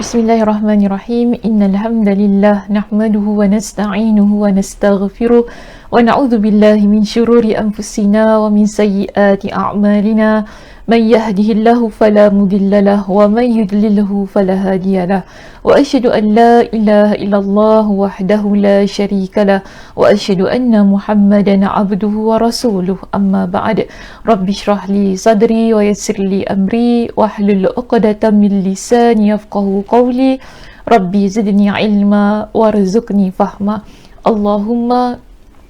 Bismillahirrahmanirrahim. Innal hamdalillah nahmaduhu wa nasta'inuhu wa nastaghfiruh wa na'udzu billahi min shururi anfusina wa min sayyiati a'malina. Man yahdihillahu fala mudhillalah wa man yudlilhu fala hadiyalah. Wa asyhadu an la ilaha illallah wahdahu la syarikalah wa asyhadu anna Muhammadan 'abduhu wa rasuluh. Amma ba'd. Rabbi shrah li sadri wa yassir li amri wahlul 'uqdatam min lisani yafqahu qawli. Rabbi zidni ilma warzuqni fahma. Allahumma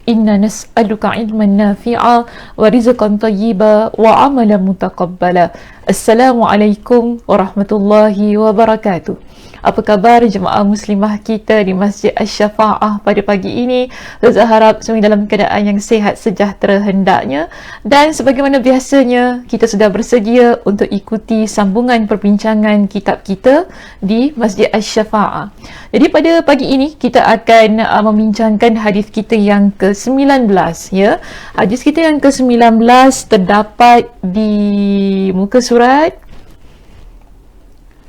inna nas'aluka ilman nafi'a wa rizqan tayyiba wa amalan mutaqabbala. Assalamualaikum warahmatullahi wabarakatuh. Apa khabar jemaah muslimah kita di Masjid Asy-Syafa'ah pada pagi ini? Saya harap semua dalam keadaan yang sihat sejahtera hendaknya, dan sebagaimana biasanya kita sudah bersedia untuk ikuti sambungan perbincangan kitab kita di Masjid Asy-Syafa'ah. Jadi pada pagi ini kita akan membincangkan hadis kita yang ke-19 ya. Hadis kita yang ke-19 terdapat di muka surat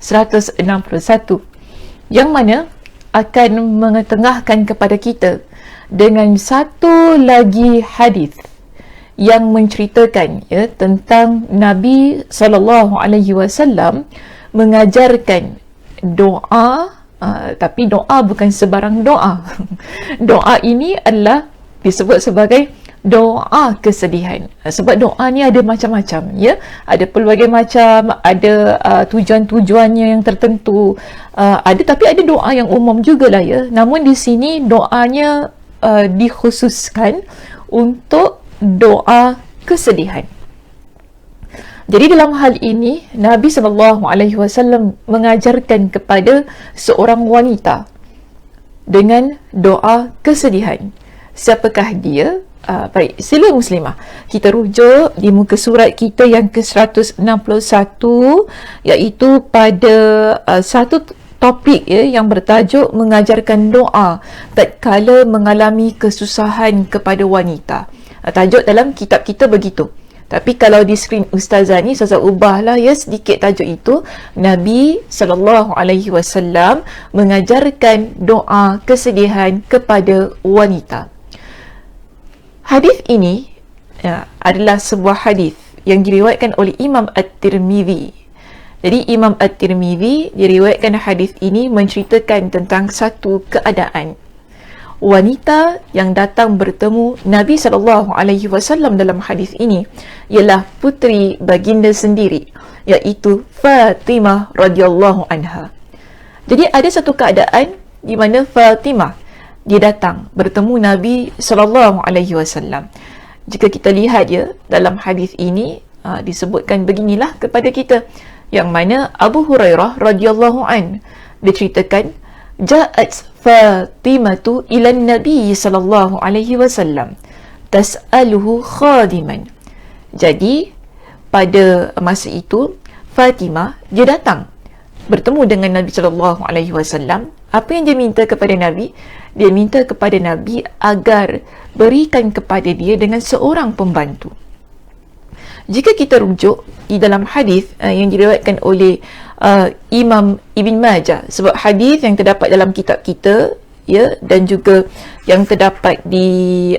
161, yang mana akan mengetengahkan kepada kita dengan satu lagi hadis yang menceritakan ya tentang Nabi SAW mengajarkan doa, tapi doa bukan sebarang doa. Doa ini adalah disebut sebagai doa kesedihan, sebab doa ni ada macam-macam ya, ada pelbagai macam, ada tujuan-tujuannya yang tertentu, tapi ada doa yang umum jugalah ya. Namun di sini doanya dikhususkan untuk doa kesedihan. Jadi dalam hal ini Nabi SAW mengajarkan kepada seorang wanita dengan doa kesedihan. Siapakah dia? Baik, sila muslimah, kita rujuk di muka surat kita yang ke-161, iaitu pada satu topik ya, yang bertajuk mengajarkan doa tatkala mengalami kesusahan kepada wanita. Tajuk dalam kitab kita begitu, tapi kalau di skrin ustazah ni saya ubahlah ya sedikit tajuk itu. Nabi SAW mengajarkan doa kesedihan kepada wanita. Hadis ini adalah sebuah hadis yang diriwayatkan oleh Imam At-Tirmidzi. Jadi Imam At-Tirmidzi diriwayatkan hadis ini menceritakan tentang satu keadaan wanita yang datang bertemu Nabi SAW dalam hadis ini ialah puteri baginda sendiri, iaitu Fatimah radhiyallahu anha. Jadi ada satu keadaan di mana Fatimah dia datang bertemu Nabi SAW. Jika kita lihat ya dalam hadis ini disebutkan beginilah kepada kita, yang mana Abu Hurairah radhiyallahu an diceritakan, ja'at Fatimatu ila Nabi SAW tas'aluhu khadiman. Jadi pada masa itu Fatimah dia datang bertemu dengan Nabi SAW. Apa yang dia minta kepada Nabi? Dia minta kepada Nabi agar berikan kepada dia dengan seorang pembantu. Jika kita rujuk di dalam hadis yang diriwayatkan oleh Imam Ibn Majah, sebab hadis yang terdapat dalam kitab kita ya, dan juga yang terdapat di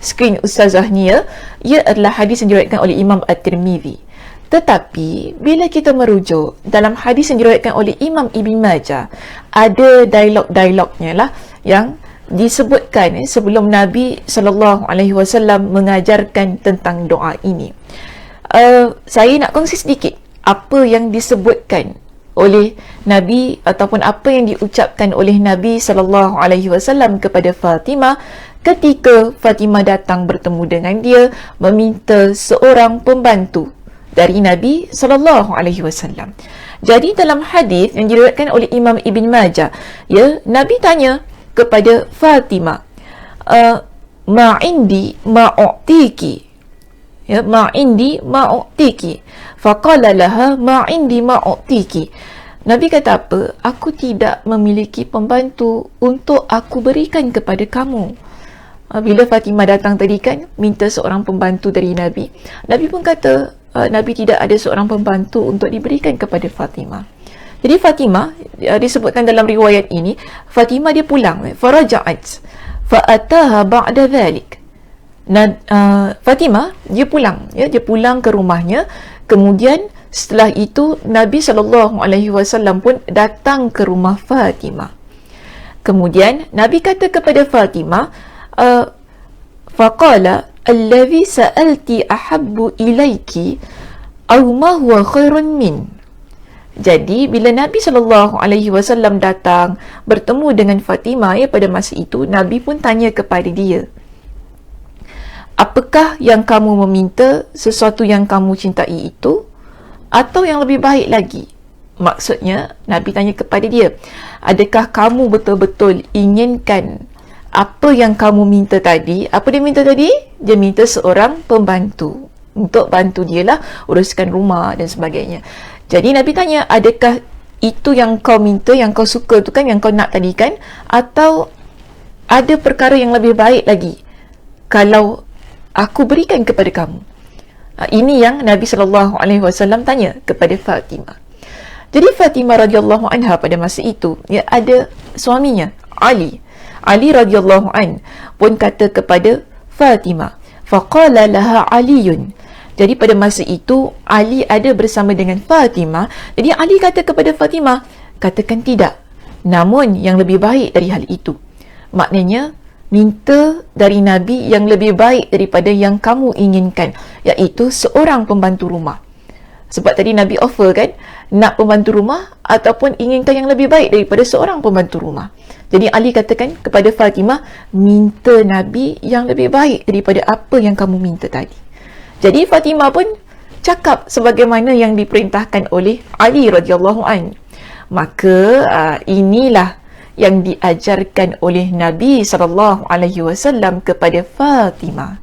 skrin ustazah ni ya, ia adalah hadis yang diriwayatkan oleh Imam At-Tirmidzi. Tetapi bila kita merujuk dalam hadis yang diriwayatkan oleh Imam Ibn Majah, ada dialog-dialognya lah yang disebutkan sebelum Nabi SAW mengajarkan tentang doa ini. Saya nak kongsi sedikit apa yang disebutkan oleh Nabi ataupun apa yang diucapkan oleh Nabi SAW kepada Fatimah ketika Fatimah datang bertemu dengan dia meminta seorang pembantu dari Nabi SAW. Jadi dalam hadis yang diriwayatkan oleh Imam Ibn Majah ya, Nabi tanya kepada Fatimah, ma'indi ma'u'tiki ya, ma'indi ma'u'tiki. Faqala laha ma'indi ma'u'tiki. Nabi kata apa? Aku tidak memiliki pembantu untuk aku berikan kepada kamu. Bila Fatimah datang tadi kan minta seorang pembantu dari Nabi, Nabi pun kata Nabi tidak ada seorang pembantu untuk diberikan kepada Fatimah. Jadi Fatimah disebutkan dalam riwayat ini, Fatimah dia pulang, faraja'at fa'ataha ba'da dhalik. Fatimah dia pulang, dia pulang ke rumahnya. Kemudian setelah itu Nabi SAW pun datang ke rumah Fatimah. Kemudian Nabi kata kepada Fatimah, faqala allazi sa'alti ahabbu ilaiki aw ma huwa khairun min. Jadi bila Nabi SAW datang bertemu dengan Fatimah pada masa itu, Nabi pun tanya kepada dia, apakah yang kamu meminta, sesuatu yang kamu cintai itu, atau yang lebih baik lagi? Maksudnya Nabi tanya kepada dia, adakah kamu betul-betul inginkan apa yang kamu minta tadi? Apa dia minta tadi? Dia minta seorang pembantu untuk bantu dia lah uruskan rumah dan sebagainya. Jadi Nabi tanya, adakah itu yang kau minta, yang kau suka tu kan, yang kau nak tadi kan, atau ada perkara yang lebih baik lagi kalau aku berikan kepada kamu? Ini yang Nabi SAW tanya kepada Fatimah. Jadi Fatimah radhiyallahu anha pada masa itu, ada suaminya Ali radhiyallahu an pun kata kepada Fatimah, faqala laha Aliyun. Jadi pada masa itu Ali ada bersama dengan Fatimah. Jadi Ali kata kepada Fatimah, katakan tidak, namun yang lebih baik dari hal itu. Maknanya minta dari Nabi yang lebih baik daripada yang kamu inginkan, iaitu seorang pembantu rumah. Sebab tadi Nabi offer kan, nak pembantu rumah ataupun inginkan yang lebih baik daripada seorang pembantu rumah. Jadi Ali katakan kepada Fatimah, minta Nabi yang lebih baik daripada apa yang kamu minta tadi. Jadi Fatimah pun cakap sebagaimana yang diperintahkan oleh Ali radhiyallahu an. Maka inilah yang diajarkan oleh Nabi SAW kepada Fatimah.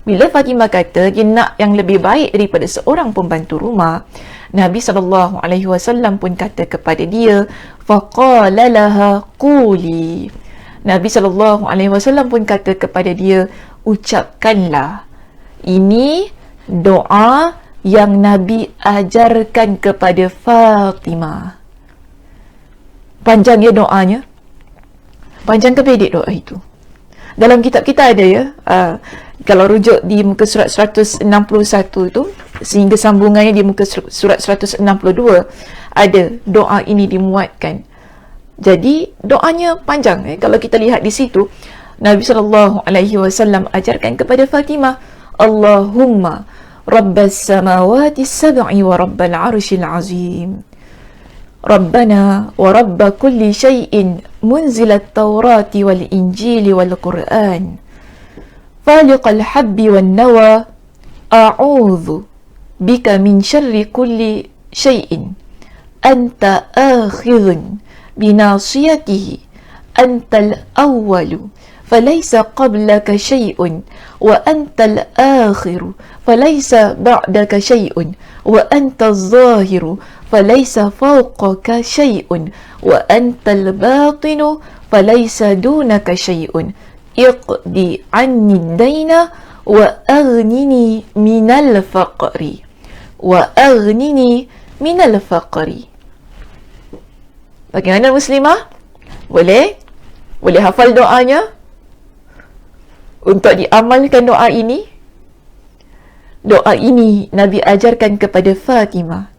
Bila Fatimah kata dia nak yang lebih baik daripada seorang pembantu rumah, Nabi SAW pun kata kepada dia, faqala laha quli. Nabi SAW pun kata kepada dia, ucapkanlah. Ini doa yang Nabi ajarkan kepada Fatimah. Panjang ya doanya. Panjang ke pendek doa itu? Dalam kitab kita ada ya, kalau rujuk di muka surat 161 itu, sehingga sambungannya di muka surat 162, ada doa ini dimuatkan. Jadi doanya panjang. Kalau kita lihat di situ, Nabi SAW ajarkan kepada Fatimah, Allahumma rabbas samawati sab'i wa rabbal arshil azim, Rabbana wa rabba kulli syai'in munzilat tawrati wal injili wal qur'an, faliqal habbi wan nawa, a'udhu bika min syarri kulli syai'in anta akhidhun binasiyatihi, antal awwalu falaysa qablaka syai'un wa antal akhiru falaysa ba'daka syai'un wa antal zahiru falaysa fawqaka syai'un wa antal batinu falaysa dunaka syai'un, iqdi anni dayna wa aghnini minal faqri wa aghnini minal faqri. Bagaimana muslimah? Boleh hafal doanya? Untuk diamalkan doa ini, Nabi ajarkan kepada Fatimah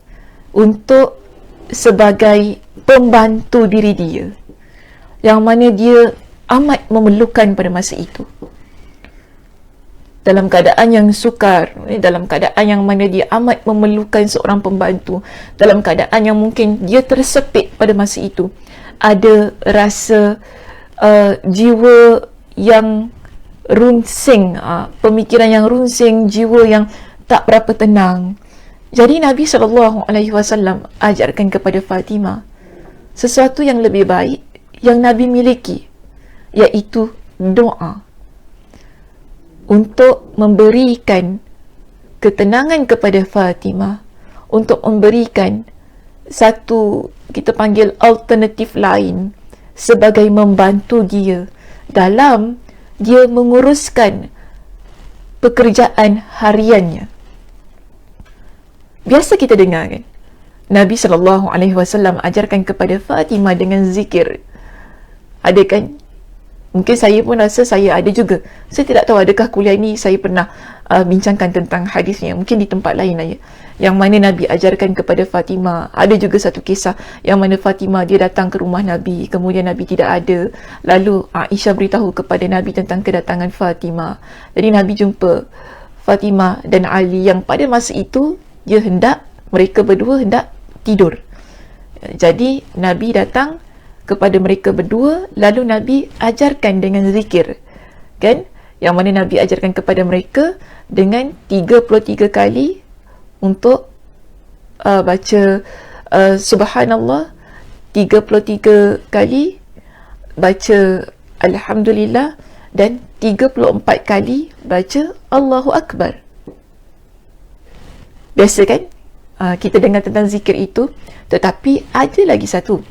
untuk sebagai pembantu diri dia, yang mana dia amat memerlukan pada masa itu. Dalam keadaan yang sukar, dalam keadaan yang mana dia amat memerlukan seorang pembantu, dalam keadaan yang mungkin dia tersepit pada masa itu, ada rasa jiwa yang runsing, pemikiran yang runsing, jiwa yang tak berapa tenang. Jadi Nabi SAW ajarkan kepada Fatimah sesuatu yang lebih baik yang Nabi miliki, iaitu doa untuk memberikan ketenangan kepada Fatimah, untuk memberikan satu, kita panggil alternatif lain, sebagai membantu dia dalam dia menguruskan pekerjaan hariannya. Biasa kita dengar kan, Nabi SAW ajarkan kepada Fatimah dengan zikir. Ada kan? Mungkin saya pun rasa saya ada juga. Saya tidak tahu adakah kuliah ini saya pernah bincangkan tentang hadisnya. Mungkin di tempat lain lah ya. Yang mana Nabi ajarkan kepada Fatimah. Ada juga satu kisah yang mana Fatimah dia datang ke rumah Nabi. Kemudian Nabi tidak ada. Lalu Aisyah beritahu kepada Nabi tentang kedatangan Fatimah. Jadi Nabi jumpa Fatimah dan Ali yang pada masa itu mereka berdua hendak tidur. Jadi Nabi datang kepada mereka berdua, lalu Nabi ajarkan dengan zikir, kan? Yang mana Nabi ajarkan kepada mereka dengan 33 kali untuk baca subhanallah, 33 kali baca alhamdulillah, dan 34 kali baca Allahu Akbar. Biasa kan? Kita dengar tentang zikir itu, tetapi ada lagi satu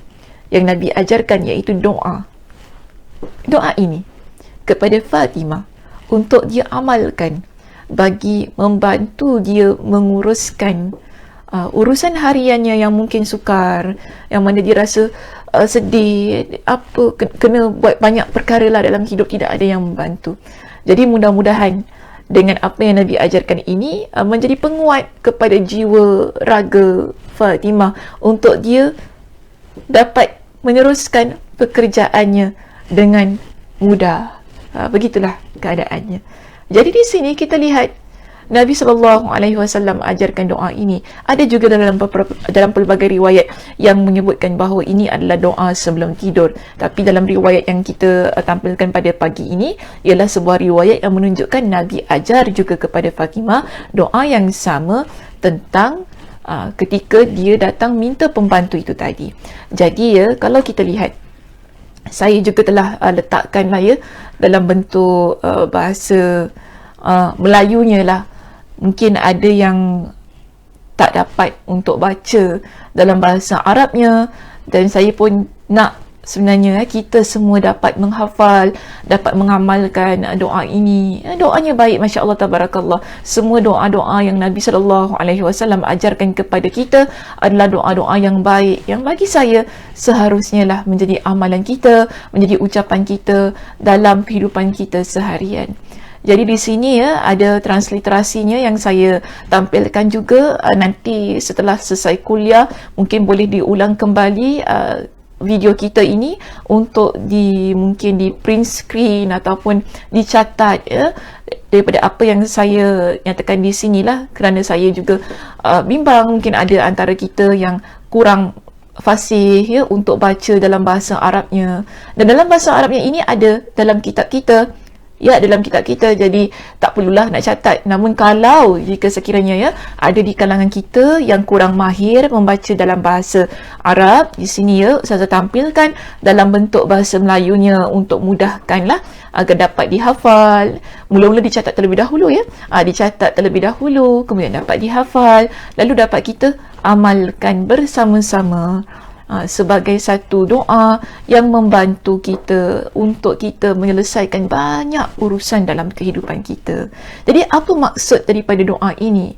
yang Nabi ajarkan, iaitu doa. Doa ini kepada Fatimah untuk dia amalkan bagi membantu dia menguruskan urusan hariannya yang mungkin sukar, yang mana dia rasa sedih, kena buat banyak perkara lah dalam hidup, tidak ada yang membantu. Jadi mudah-mudahan dengan apa yang Nabi ajarkan ini menjadi penguat kepada jiwa raga Fatimah untuk dia dapat meneruskan pekerjaannya dengan mudah. Begitulah keadaannya. Jadi di sini kita lihat Nabi SAW ajarkan doa ini. Ada juga dalam pelbagai riwayat yang menyebutkan bahawa ini adalah doa sebelum tidur. Tapi dalam riwayat yang kita tampilkan pada pagi ini ialah sebuah riwayat yang menunjukkan Nabi ajar juga kepada Fatimah doa yang sama tentang ketika dia datang minta pembantu itu tadi. Jadi ya, kalau kita lihat, saya juga telah letakkanlah ya dalam bentuk bahasa Melayunya lah. Mungkin ada yang tak dapat untuk baca dalam bahasa Arabnya, dan saya pun nak sebenarnya kita semua dapat menghafal, dapat mengamalkan doa ini. Doanya baik, Masya Allah, Tabarakallah. Semua doa-doa yang Nabi SAW ajarkan kepada kita adalah doa-doa yang baik, yang bagi saya seharusnya lah menjadi amalan kita, menjadi ucapan kita dalam kehidupan kita seharian. Jadi di sini ya ada transliterasinya yang saya tampilkan juga. Nanti setelah selesai kuliah mungkin boleh diulang kembali video kita ini untuk mungkin di print screen ataupun dicatat ya, daripada apa yang saya nyatakan di sinilah, kerana saya juga bimbang mungkin ada antara kita yang kurang fasih ya untuk baca dalam bahasa Arabnya, dan dalam bahasa Arabnya ini ada dalam kitab kita. Ya, dalam kitab kita, jadi tak perlulah nak catat. Namun kalau jika sekiranya ya ada di kalangan kita yang kurang mahir membaca dalam bahasa Arab, di sini ya saya tampilkan dalam bentuk bahasa Melayunya untuk mudahkanlah agar dapat dihafal. Mula-mula dicatat terlebih dahulu ya. Dicatat terlebih dahulu, kemudian dapat dihafal, lalu dapat kita amalkan bersama-sama sebagai satu doa yang membantu kita untuk kita menyelesaikan banyak urusan dalam kehidupan kita. Jadi apa maksud daripada doa ini?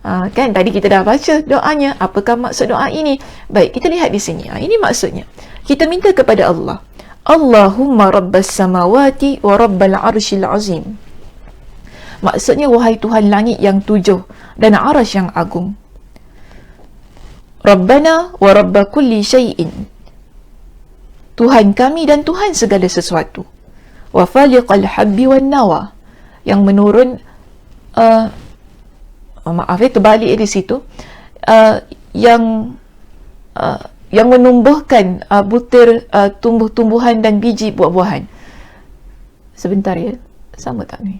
Kan tadi kita dah baca doanya. Apakah maksud doa ini? Baik, kita lihat di sini. Ini maksudnya. Kita minta kepada Allah. Allahumma rabbas samawati wa rabbal arshil azim. Maksudnya, wahai Tuhan langit yang 7 dan arasy yang agung. Rabbana wa rabba kulli syai'in. Tuhan kami dan Tuhan segala sesuatu. Wa faliqal habbi wan nawa. Yang menurun terbalik di situ. Yang menumbuhkan butir tumbuh-tumbuhan dan biji buah-buahan. Sebentar ya. Sama tak ni?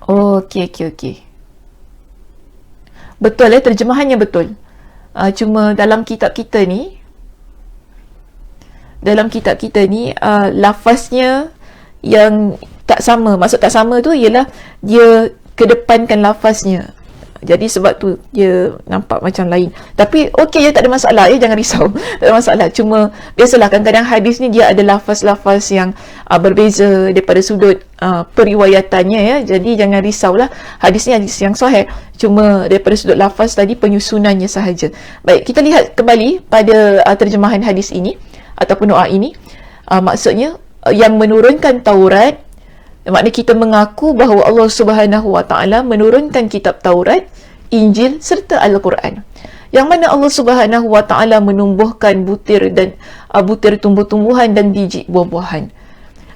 Okey. Betul ya, terjemahannya betul. Cuma dalam kitab kita ni, lafaznya yang tak sama. Maksud tak sama tu ialah dia kedepankan lafaznya. Jadi sebab tu dia nampak macam lain. Tapi okey ya, tak ada masalah ya, jangan risau. Tak ada masalah. Cuma biasalah kadang-kadang hadis ni dia ada lafaz-lafaz yang berbeza daripada sudut periwayatannya ya. Jadi jangan risaulah. Hadis ni hadis yang sahih. Cuma daripada sudut lafaz tadi penyusunannya sahaja. Baik, kita lihat kembali pada terjemahan hadis ini ataupun doa ini. Maksudnya yang menurunkan Taurat, maknanya kita mengaku bahawa Allah Subhanahu Wa Taala menurunkan kitab Taurat, Injil serta Al-Quran. Yang mana Allah Subhanahu Wa Taala menumbuhkan butir tumbuh-tumbuhan dan biji buah-buahan.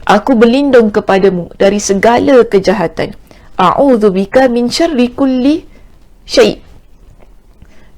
Aku berlindung kepadamu dari segala kejahatan. A'udzubika min syarri kulli syai'.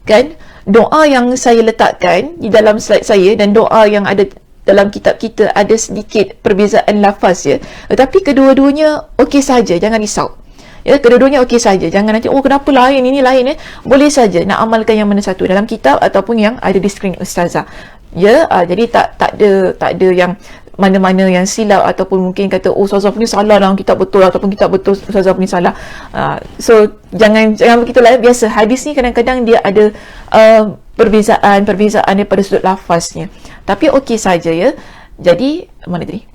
Kan? Doa yang saya letakkan di dalam slide saya dan doa yang ada dalam kitab kita ada sedikit perbezaan lafaz ya. Tetapi kedua-duanya okey saja, jangan risau. Ya, kedua-duanya okey saja. Jangan nanti kenapa lain, ini lain Boleh saja nak amalkan yang mana satu dalam kitab ataupun yang ada di skrin ustazah. Ya, jadi tak ada yang mana-mana yang silap ataupun mungkin kata ustazah punya salah dalam kitab betul ataupun kitab betul ustazah punya salah. So jangan begitulah. Biasa hadis ni kadang-kadang dia ada perbezaan daripada sudut lafaznya. Tapi okey saja ya. Jadi mana tadi?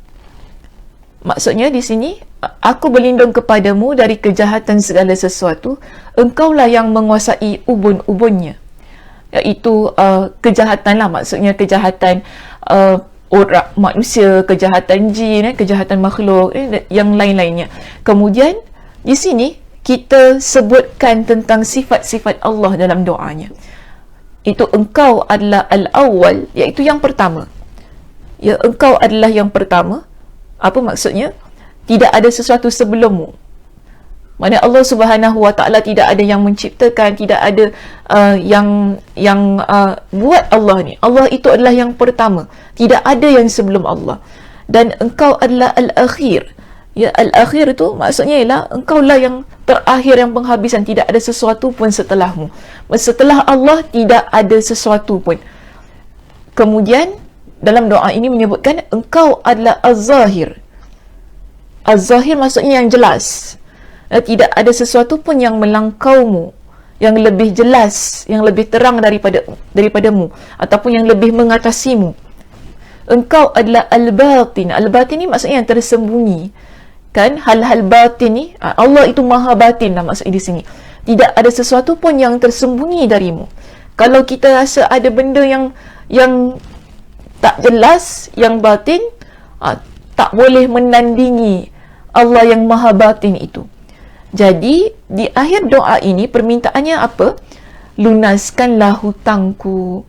Maksudnya di sini, aku berlindung kepadamu dari kejahatan segala sesuatu. Engkaulah yang menguasai ubun-ubunnya. Iaitu kejahatan lah. Maksudnya kejahatan orang, manusia, kejahatan jin, kejahatan makhluk, yang lain-lainnya. Kemudian di sini kita sebutkan tentang sifat-sifat Allah dalam doanya. Itu engkau adalah al-awwal, iaitu yang pertama. Ya, engkau adalah yang pertama. Apa maksudnya? Tidak ada sesuatu sebelummu. Mana Allah Subhanahu Wa Taala tidak ada yang menciptakan, tidak ada yang buat Allah ni. Allah itu adalah yang pertama. Tidak ada yang sebelum Allah. Dan engkau adalah al-akhir. Ya, al-akhir itu maksudnya ialah engkau lah yang terakhir, yang penghabisan. Tidak ada sesuatu pun setelahmu. Setelah Allah tidak ada sesuatu pun. Kemudian dalam doa ini menyebutkan engkau adalah az-zahir. Az-zahir maksudnya yang jelas. Tidak ada sesuatu pun yang melangkaumu, yang lebih jelas, yang lebih terang daripadamu ataupun yang lebih mengatasimu. Engkau adalah al-batin. Al-batin ni maksudnya yang tersembunyi. Kan, hal-hal batin ni, Allah itu maha batin lah maksud di sini. Tidak ada sesuatu pun yang tersembunyi darimu. Kalau kita rasa ada benda yang tak jelas, yang batin, tak boleh menandingi Allah yang maha batin itu. Jadi di akhir doa ini permintaannya apa? Lunaskanlah hutangku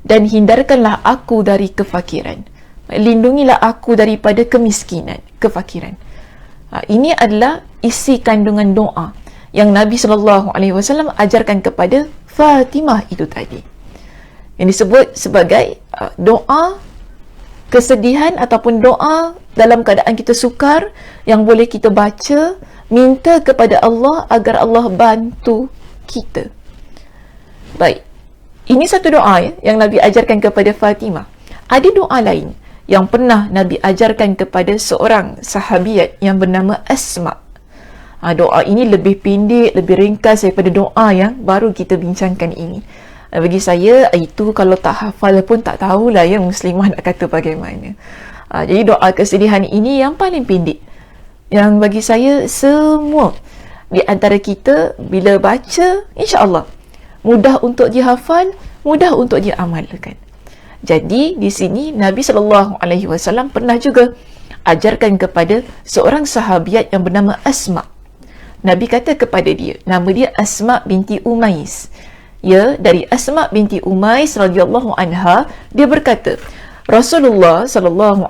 dan hindarkanlah aku dari kefakiran. Lindungilah aku daripada kemiskinan, kefakiran. Ini adalah isi kandungan doa yang Nabi SAW ajarkan kepada Fatimah itu tadi. Yang disebut sebagai doa kesedihan ataupun doa dalam keadaan kita sukar yang boleh kita baca, minta kepada Allah agar Allah bantu kita. Baik. Ini satu doa yang Nabi ajarkan kepada Fatimah. Ada doa lain yang pernah Nabi ajarkan kepada seorang sahabiat yang bernama Asma. Doa ini lebih pendek, lebih ringkas daripada doa yang baru kita bincangkan ini. Bagi saya, itu kalau tak hafal pun tak tahulah ya muslimah nak kata bagaimana. Jadi doa kesedihan ini yang paling pendek. Yang bagi saya, semua di antara kita bila baca, insya-Allah mudah untuk dihafal, mudah untuk diamalkan. Jadi di sini Nabi SAW pernah juga ajarkan kepada seorang sahabiat yang bernama Asma. Nabi kata kepada dia, nama dia Asma binti Umais. Ya, dari Asma binti Umais radhiyallahu anha, dia berkata, Rasulullah SAW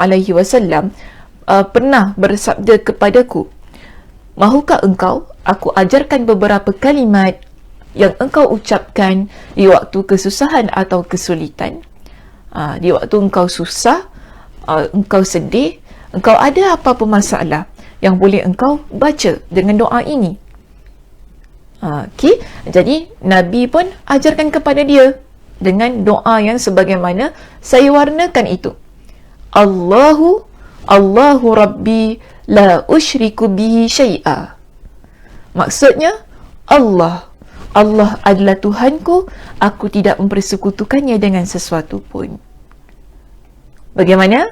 pernah bersabda kepadaku, mahukah engkau aku ajarkan beberapa kalimat yang engkau ucapkan di waktu kesusahan atau kesulitan? Di waktu engkau susah, engkau sedih, engkau ada apa-apa masalah yang boleh engkau baca dengan doa ini. Okay. Jadi Nabi pun ajarkan kepada dia dengan doa yang sebagaimana saya warnakan itu. Allahu Rabbi la usyriku bihi syai'a. Maksudnya, Allah. Allah adalah Tuhanku, aku tidak mempersekutukannya dengan sesuatu pun. Bagaimana?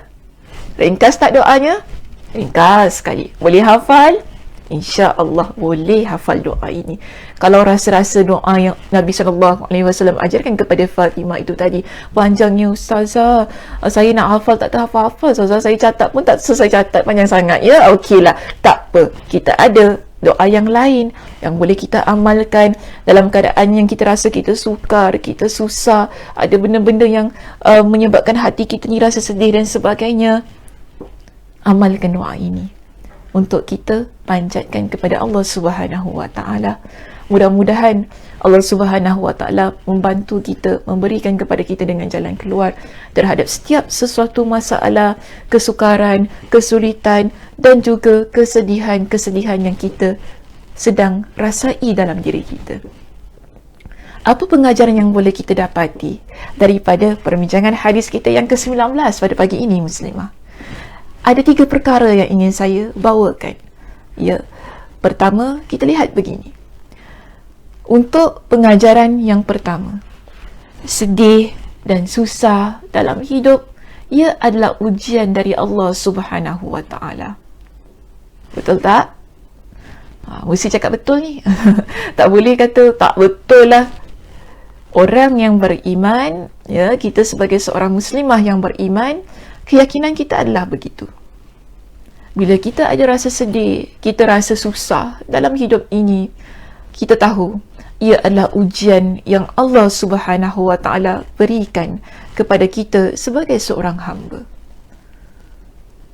Ringkas tak doanya? Ringkas sekali. Boleh hafal? InsyaAllah boleh hafal doa ini. Kalau rasa-rasa doa yang Nabi SAW ajarkan kepada Fatimah itu tadi, panjangnya Ustazah, saya nak hafal tak terhafal-hafal Ustazah, saya catat pun tak selesai catat, panjang sangat. Ya, okeylah, tak apa, kita ada doa yang lain yang boleh kita amalkan dalam keadaan yang kita rasa kita sukar, kita susah, ada benda-benda yang menyebabkan hati kita ni rasa sedih dan sebagainya. Amalkan doa ini untuk kita panjatkan kepada Allah Subhanahu Wa Taala. Mudah-mudahan Allah Subhanahu Wa Taala membantu kita, memberikan kepada kita dengan jalan keluar terhadap setiap sesuatu masalah, kesukaran, kesulitan dan juga kesedihan-kesedihan yang kita sedang rasai dalam diri kita. Apa pengajaran yang boleh kita dapati daripada perbincangan hadis kita yang ke-19 pada pagi ini, Muslimah? Ada 3 perkara yang ingin saya bawakan. Ya, pertama, kita lihat begini. Untuk pengajaran yang pertama, sedih dan susah dalam hidup, ia adalah ujian dari Allah Subhanahu Wa Taala. Betul tak? Mesti cakap betul ni. Tak boleh kata tak betul lah. Orang yang beriman, ya, kita sebagai seorang muslimah yang beriman, keyakinan kita adalah begitu. Bila kita ada rasa sedih, kita rasa susah dalam hidup ini, kita tahu ia adalah ujian yang Allah Subhanahu Wa Taala berikan kepada kita sebagai seorang hamba.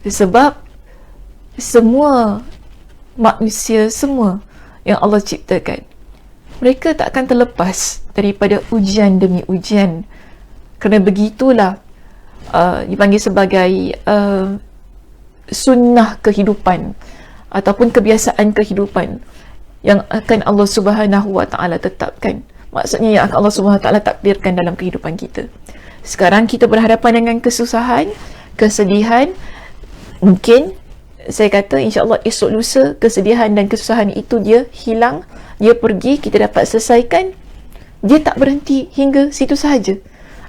Sebab semua manusia, semua yang Allah ciptakan, mereka tak akan terlepas daripada ujian demi ujian. Kerana begitulah dipanggil sebagai sunnah kehidupan ataupun kebiasaan kehidupan yang akan Allah Subhanahu Wa Taala tetapkan. Maksudnya yang akan Allah Subhanahu Wa Taala takdirkan dalam kehidupan kita. Sekarang kita berhadapan dengan kesusahan, kesedihan. Mungkin saya kata insya-Allah esok lusa kesedihan dan kesusahan itu dia hilang, dia pergi, kita dapat selesaikan. Dia tak berhenti hingga situ sahaja.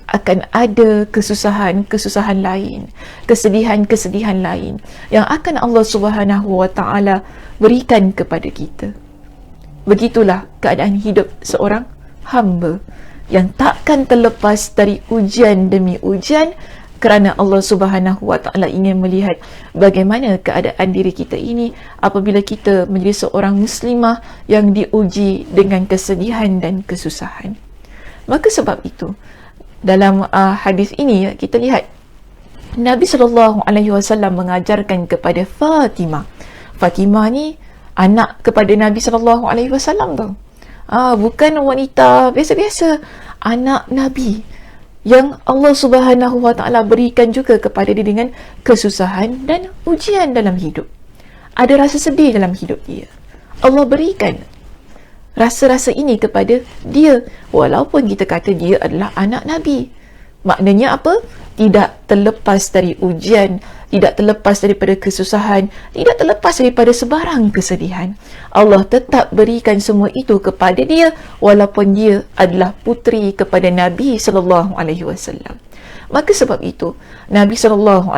Akan ada kesusahan-kesusahan lain, kesedihan-kesedihan lain yang akan Allah Subhanahu Wa Taala berikan kepada kita. Begitulah keadaan hidup seorang hamba yang takkan terlepas dari ujian demi ujian, kerana Allah Subhanahu Wa Taala ingin melihat bagaimana keadaan diri kita ini apabila kita menjadi seorang muslimah yang diuji dengan kesedihan dan kesusahan. Maka sebab itu dalam hadis ini kita lihat Nabi SAW mengajarkan kepada Fatimah. Fatimah ni anak kepada Nabi SAW tau. Bukan wanita biasa-biasa, anak Nabi yang Allah Subhanahu Wa Taala berikan juga kepada dia dengan kesusahan dan ujian dalam hidup. Ada rasa sedih dalam hidup dia, Allah berikan rasa-rasa ini kepada dia, walaupun kita kata dia adalah anak Nabi. Maknanya apa? Tidak terlepas dari ujian, tidak terlepas daripada kesusahan, tidak terlepas daripada sebarang kesedihan. Allah tetap berikan semua itu kepada dia, walaupun dia adalah puteri kepada Nabi SAW. Maka sebab itu Nabi SAW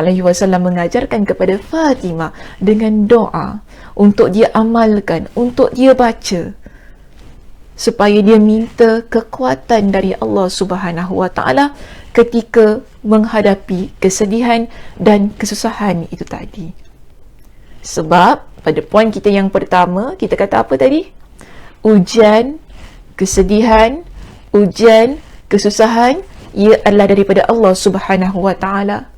mengajarkan kepada Fatimah dengan doa untuk dia amalkan, untuk dia baca, supaya dia minta kekuatan dari Allah Subhanahu Wa Taala ketika menghadapi kesedihan dan kesusahan itu tadi. Sebab pada poin kita yang pertama, kita kata apa tadi? Ujian, kesedihan, ujian, kesusahan, ia adalah daripada Allah Subhanahu Wa Taala.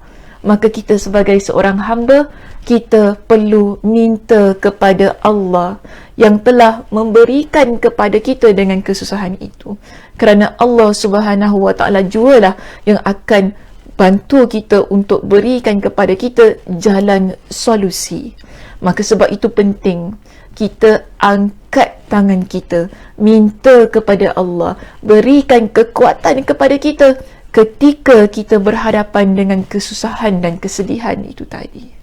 Maka kita sebagai seorang hamba, kita perlu minta kepada Allah yang telah memberikan kepada kita dengan kesusahan itu. Kerana Allah Subhanahu Wa Taala jualah yang akan bantu kita untuk berikan kepada kita jalan solusi. Maka sebab itu penting kita angkat tangan kita, minta kepada Allah, berikan kekuatan kepada kita ketika kita berhadapan dengan kesusahan dan kesedihan itu tadi.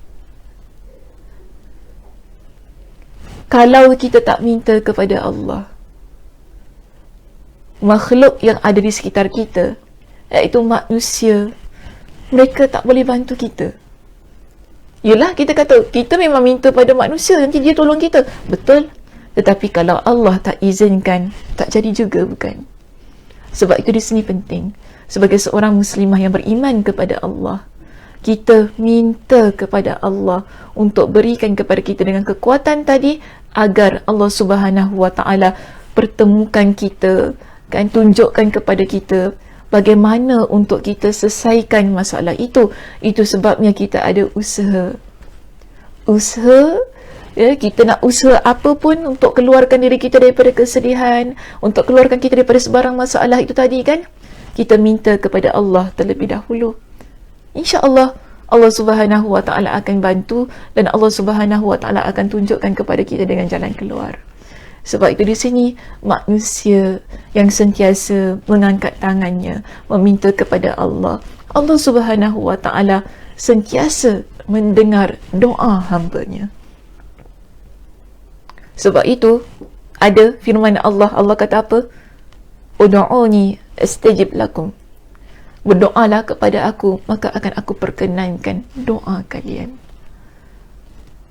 Kalau kita tak minta kepada Allah, makhluk yang ada di sekitar kita, iaitu manusia, mereka tak boleh bantu kita. Yelah, kita kata kita memang minta pada manusia, nanti dia tolong kita. Betul. Tetapi kalau Allah tak izinkan, tak jadi juga, bukan? Sebab itu di sini penting, sebagai seorang muslimah yang beriman kepada Allah, kita minta kepada Allah untuk berikan kepada kita dengan kekuatan tadi, agar Allah Subhanahu Wa Taala pertemukan kita, kan, tunjukkan kepada kita bagaimana untuk kita selesaikan masalah itu. Itu sebabnya kita ada usaha, ya, kita nak usaha apa pun untuk keluarkan diri kita daripada kesedihan, untuk keluarkan kita daripada sebarang masalah itu tadi, kan. Kita minta kepada Allah terlebih dahulu. InsyaAllah Allah Subhanahu Wa Taala akan bantu, dan Allah Subhanahu Wa Taala akan tunjukkan kepada kita dengan jalan keluar. Sebab itu di sini manusia yang sentiasa mengangkat tangannya meminta kepada Allah, Allah Subhanahu Wa Taala sentiasa mendengar doa hamba-Nya. Sebab itu ada firman Allah, Allah kata apa? Ud'uni astajib lakum. Berdoalah kepada aku, maka akan aku perkenankan doa kalian.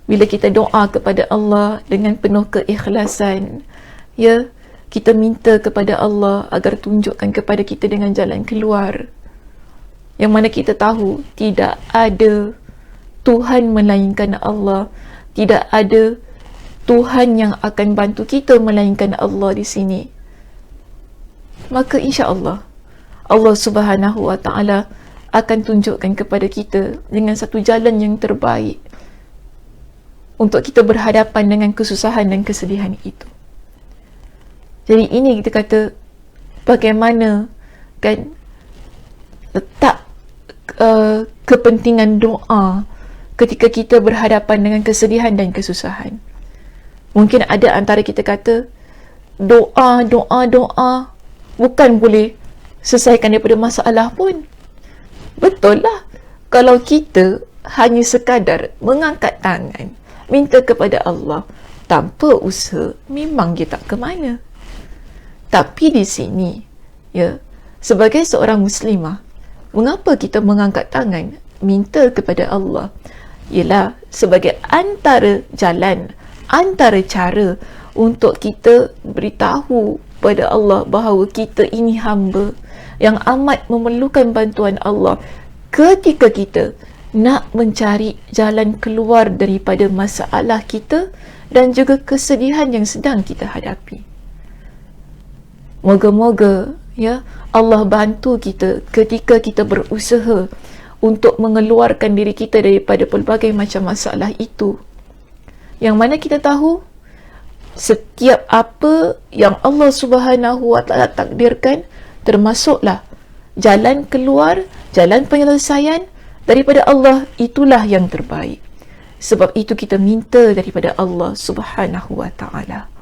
Bila kita doa kepada Allah dengan penuh keikhlasan, ya, kita minta kepada Allah agar tunjukkan kepada kita dengan jalan keluar, yang mana kita tahu tidak ada Tuhan melainkan Allah, tidak ada Tuhan yang akan bantu kita melainkan Allah di sini. Maka insya-Allah Allah Subhanahu Wa Taala akan tunjukkan kepada kita dengan satu jalan yang terbaik untuk kita berhadapan dengan kesusahan dan kesedihan itu. Jadi ini kita kata bagaimana, kan, letak kepentingan doa ketika kita berhadapan dengan kesedihan dan kesusahan. Mungkin ada antara kita kata doa bukan boleh selesaikan daripada masalah pun. Betul lah. Kalau kita hanya sekadar mengangkat tangan, minta kepada Allah tanpa usaha, memang dia tak ke mana. Tapi di sini, ya, sebagai seorang muslimah, mengapa kita mengangkat tangan minta kepada Allah? Ialah sebagai antara jalan, antara cara untuk kita beritahu pada Allah bahawa kita ini hamba yang amat memerlukan bantuan Allah ketika kita nak mencari jalan keluar daripada masalah kita dan juga kesedihan yang sedang kita hadapi. Moga-moga, ya, Allah bantu kita ketika kita berusaha untuk mengeluarkan diri kita daripada pelbagai macam masalah itu, yang mana kita tahu setiap apa yang Allah Subhanahu Wa Taala takdirkan, termasuklah jalan keluar, jalan penyelesaian daripada Allah, itulah yang terbaik. Sebab itu kita minta daripada Allah Subhanahu Wa Taala.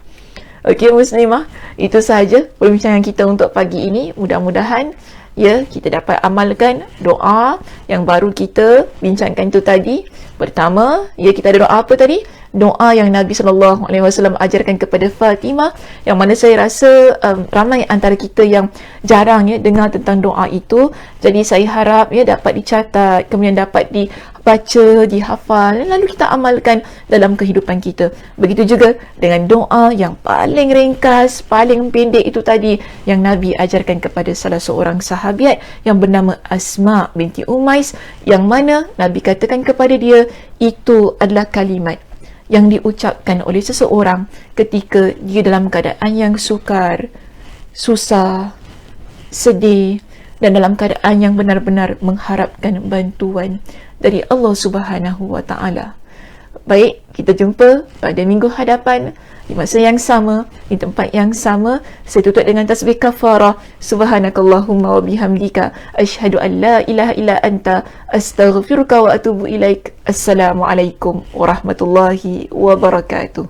Okey muslimah, itu sahaja perbincangan kita untuk pagi ini. Mudah-mudahan, ya, kita dapat amalkan doa yang baru kita bincangkan itu tadi. Pertama, ya, kita ada doa apa tadi? Doa yang Nabi SAW ajarkan kepada Fatimah, yang mana saya rasa ramai antara kita yang jarang, ya, dengar tentang doa itu. Jadi saya harap, ya, dapat dicatat, kemudian dapat dibaca, dihafal, lalu kita amalkan dalam kehidupan kita. Begitu juga dengan doa yang paling ringkas, paling pendek itu tadi, yang Nabi ajarkan kepada salah seorang sahabiat yang bernama Asma binti Umais, yang mana Nabi katakan kepada dia, itu adalah kalimat yang diucapkan oleh seseorang ketika dia dalam keadaan yang sukar, susah, sedih, dan dalam keadaan yang benar-benar mengharapkan bantuan dari Allah Subhanahu Wa Taala. Baik, kita jumpa pada minggu hadapan di masa yang sama, di tempat yang sama. Saya tutup dengan tasbih kafarah. Subhanakallahumma wa bihamdika asyhadu an la ilaha illa anta astaghfiruka wa atubu ilaik. Assalamualaikum warahmatullahi wabarakatuh.